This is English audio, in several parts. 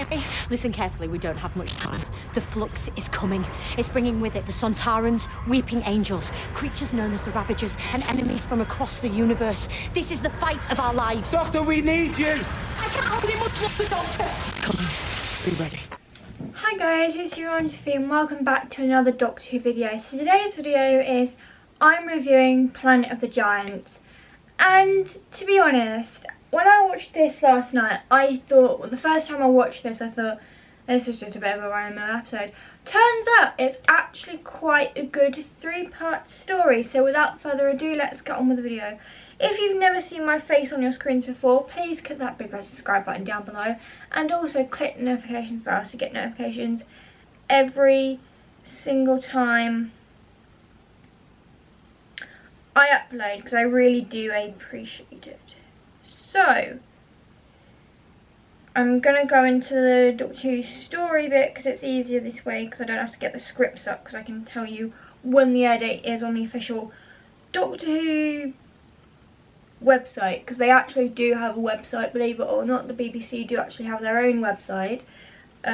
okay? Listen carefully, we don't have much time. The Flux is coming. It's bringing with it the Sontarans, Weeping Angels, creatures known as the Ravagers, and enemies from across the universe. This is the fight of our lives. Doctor, we need you! I can't hold it much longer, Doctor! It's coming. Be ready. Hi guys, it's your Josephine and welcome back to another Doctor Who video. So today's video is I'm reviewing Planet of the Giants. And to be honest, when I watched this last night, I thought, well, the first time I watched this, I thought, this is just a bit of a random episode. Turns out it's actually quite a good 3-part story. So without further ado, let's get on with the video. If you've never seen my face on your screens before, please click that big red subscribe button down below. And also click the notifications bell to get notifications every single time I upload, because I really do appreciate it. So, I'm going to go into the Doctor Who story bit because it's easier this way, because I don't have to get the scripts up, because I can tell you when the air date is on the official Doctor Who website, because they actually do have a website, believe it or not. The BBC do actually have their own website,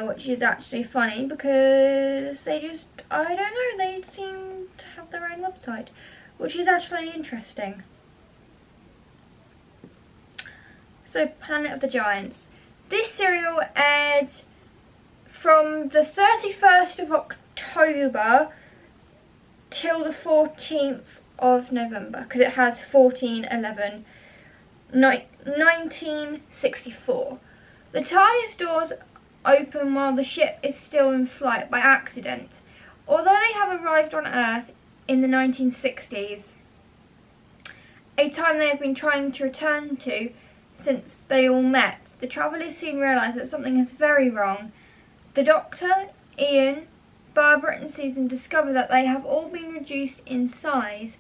which is actually funny because they just, I don't know, they seem to have their own website, which is actually interesting. So, Planet of the Giants. This serial aired from the 31st of October till the 14th of November, because it has 1964. The TARDIS doors open while the ship is still in flight by accident. Although they have arrived on Earth in the 1960s, a time they have been trying to return to since they all met, the travellers soon realise that something is very wrong. The Doctor, Ian, Barbara and Susan discover that they have all been reduced in size,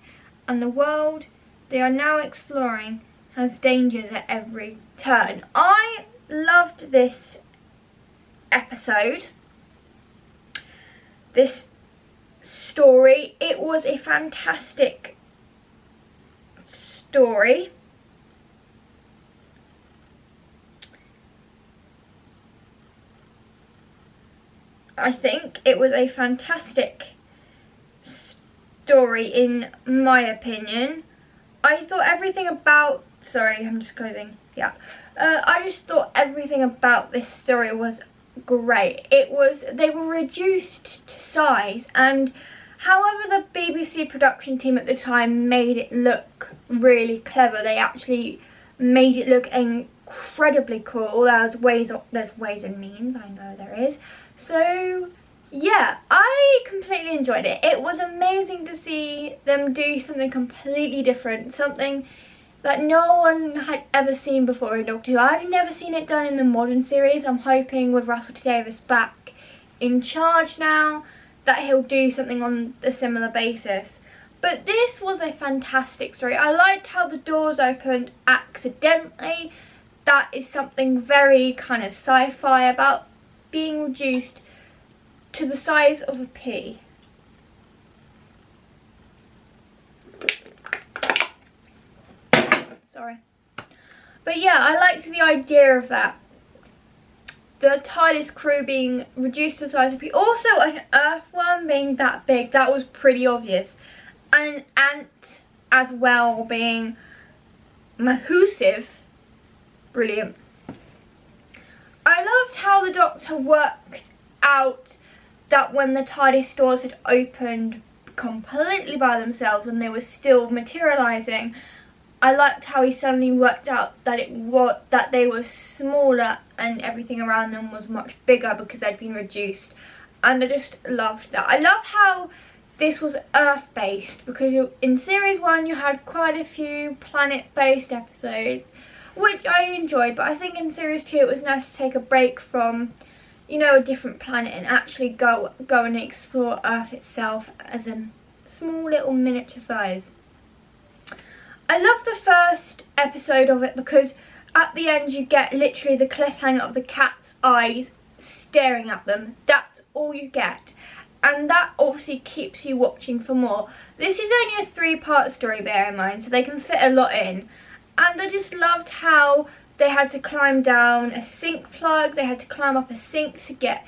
and the world they are now exploring has dangers at every turn. I loved this episode, this story. It was a fantastic story. I think it was a fantastic story in my opinion. I thought everything about, sorry, I'm just closing the app. I just thought everything about this story was great. They were reduced to size, and however the BBC production team at the time made it look really clever, they actually made it look incredibly cool. There's ways and means, I know there is. So yeah, I completely enjoyed it. It was amazing to see them do something completely different, something that no one had ever seen before in Doctor Who. I've never seen it done in the modern series. I'm hoping with Russell T Davies back in charge now that he'll do something on a similar basis. But this was a fantastic story. I liked how the doors opened accidentally. That is something very kind of sci-fi about being reduced to the size of a pea. Sorry. But yeah, I liked the idea of that. The TARDIS crew being reduced to the size of a pea. Also, an earthworm being that big, that was pretty obvious. And an ant as well being massive. Brilliant. I loved how the Doctor worked out that when the TARDIS doors had opened completely by themselves and they were still materialising, I liked how he suddenly worked out that they were smaller and everything around them was much bigger because they'd been reduced. And I just loved that. I love how this was Earth-based, because in Series 1 you had quite a few planet-based episodes, which I enjoyed, but I think in Series 2 it was nice to take a break from, you know, a different planet and actually go and explore Earth itself as a small little miniature size. I love the first episode of it because at the end you get literally the cliffhanger of the cat's eyes staring at them. That's all you get. And that obviously keeps you watching for more. This is only a 3-part story, bear in mind, so they can fit a lot in. And I just loved how they had to climb down a sink plug, they had to climb up a sink to get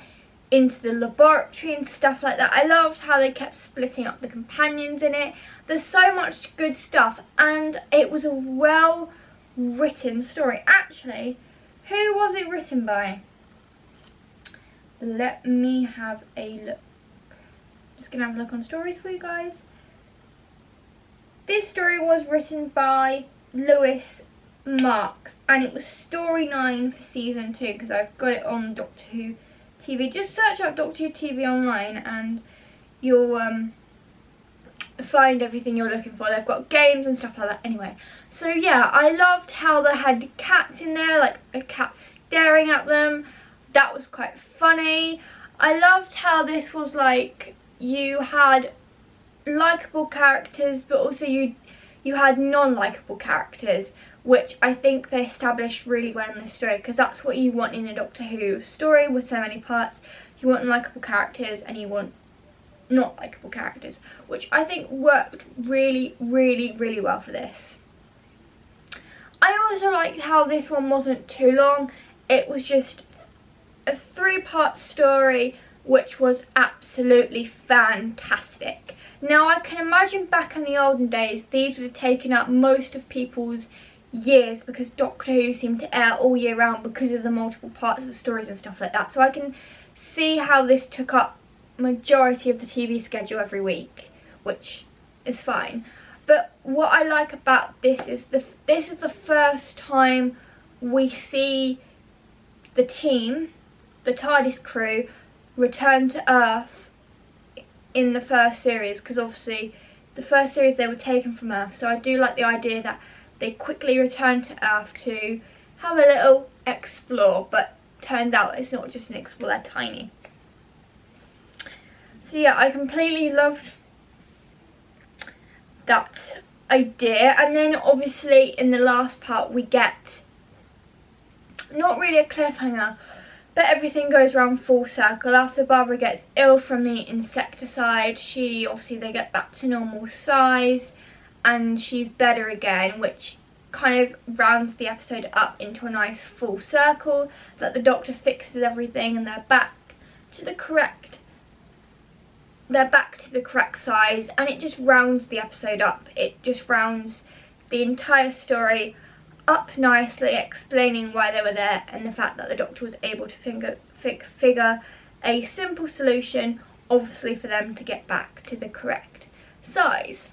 into the laboratory and stuff like that. I loved how they kept splitting up the companions in it. There's so much good stuff, and it was a well written story. Actually, who was it written by? Let me have a look. Just gonna have a look on stories for you guys. This story was written by Lewis Marks, and it was story 9 for season 2, because I've got it on Doctor Who TV. Just search up Doctor Who TV online and you'll find everything you're looking for. They've got games and stuff like that anyway. So yeah, I loved how they had cats in there, like a cat staring at them. That was quite funny. I loved how this was like, you had likeable characters, but also you had non-likeable characters, which I think they established really well in this story, because that's what you want in a Doctor Who story with so many parts. You want likeable characters and you want not likeable characters, which I think worked really, really, really well for this. I also liked how this one wasn't too long. It was just a 3-part story, which was absolutely fantastic. Now, I can imagine back in the olden days, these would have taken up most of people's years, because Doctor Who seemed to air all year round because of the multiple parts of the stories and stuff like that. So I can see how this took up majority of the TV schedule every week, which is fine. But what I like about this is this is the first time we see the team, the TARDIS crew, return to Earth in the first series, because obviously the first series they were taken from Earth. So I do like the idea that they quickly return to Earth to have a little explore, but turns out it's not just an explore, they're tiny. So yeah, I completely loved that idea. And then obviously in the last part we get, not really a cliffhanger, but everything goes around full circle. After Barbara gets ill from the insecticide, they get back to normal size and she's better again, which kind of rounds the episode up into a nice full circle, that the Doctor fixes everything and they're back to the correct size, and it just rounds the episode up. It just rounds the entire story up nicely, explaining why they were there and the fact that the Doctor was able to figure a simple solution, obviously, for them to get back to the correct size.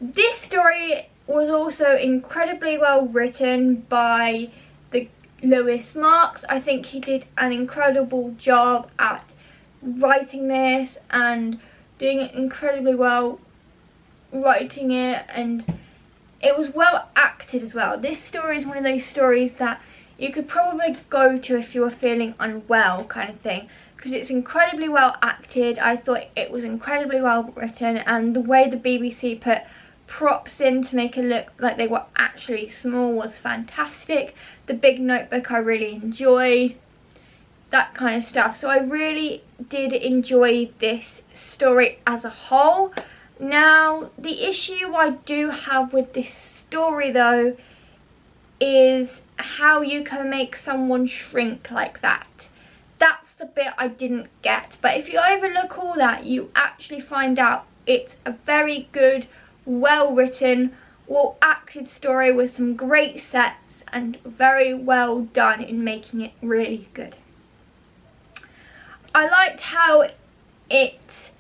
This story was also incredibly well written by the Lewis Marks. I think he did an incredible job at writing this and doing it incredibly well, writing it, and it was well acted as well. This story is one of those stories that you could probably go to if you were feeling unwell, kind of thing, because it's incredibly well acted. I thought it was incredibly well written, and the way the BBC put props in to make it look like they were actually small was fantastic. The big notebook I really enjoyed, that kind of stuff. So I really did enjoy this story as a whole. Now, the issue I do have with this story though is how you can make someone shrink like that. That's the bit I didn't get. But if you overlook all that, you actually find out it's a very good, well written, well acted story with some great sets and very well done in making it really good. I liked how it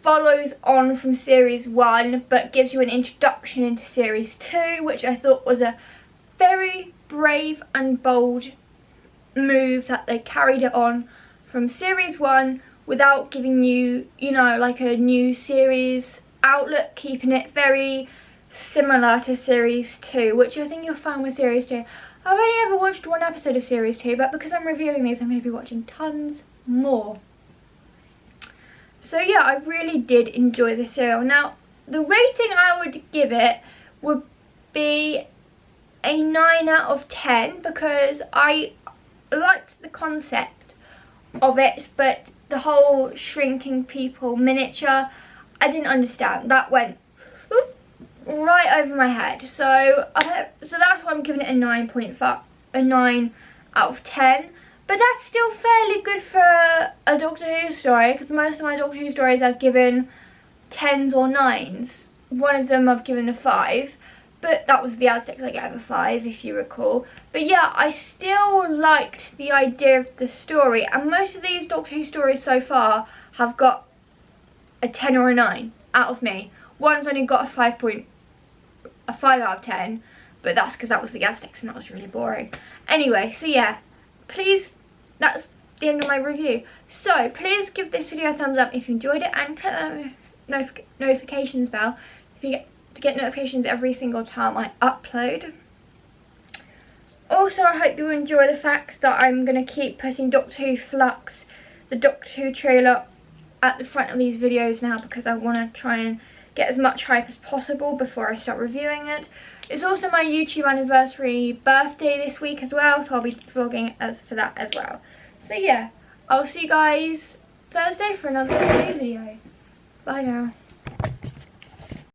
follows on from series 1 but gives you an introduction into series 2, which I thought was a very brave and bold move, that they carried it on from series 1 without giving you, like a new series outlook, keeping it very similar to series 2, which I think you'll find with series 2. I've only ever watched 1 episode of series 2, but because I'm reviewing these, I'm going to be watching tons more. So yeah, I really did enjoy the serial. Now, the rating I would give it would be a 9 out of 10, because I liked the concept of it, but the whole shrinking people miniature, I didn't understand. That went right over my head. So that's why I'm giving it a 9.5, a 9 out of 10. But that's still fairly good for a Doctor Who story, because most of my Doctor Who stories I've given 10s or 9s. One of them I've given a 5, but that was the Aztecs. I gave a 5, if you recall. But yeah, I still liked the idea of the story, and most of these Doctor Who stories so far have got a 10 or a 9 out of me. One's only got a 5 out of 10, but that's because that was the Aztecs and that was really boring. Anyway, so yeah, please, that's the end of my review. So please give this video a thumbs up if you enjoyed it, and click the notifications bell if you get notifications every single time I upload. Also, I hope you enjoy the fact that I'm going to keep putting Doctor Who Flux, the Doctor Who trailer, at the front of these videos now, because I want to try and get as much hype as possible before I start reviewing it. It's also my YouTube anniversary birthday this week as well, so I'll be vlogging for that as well. So yeah, I'll see you guys Thursday for another video. Bye now.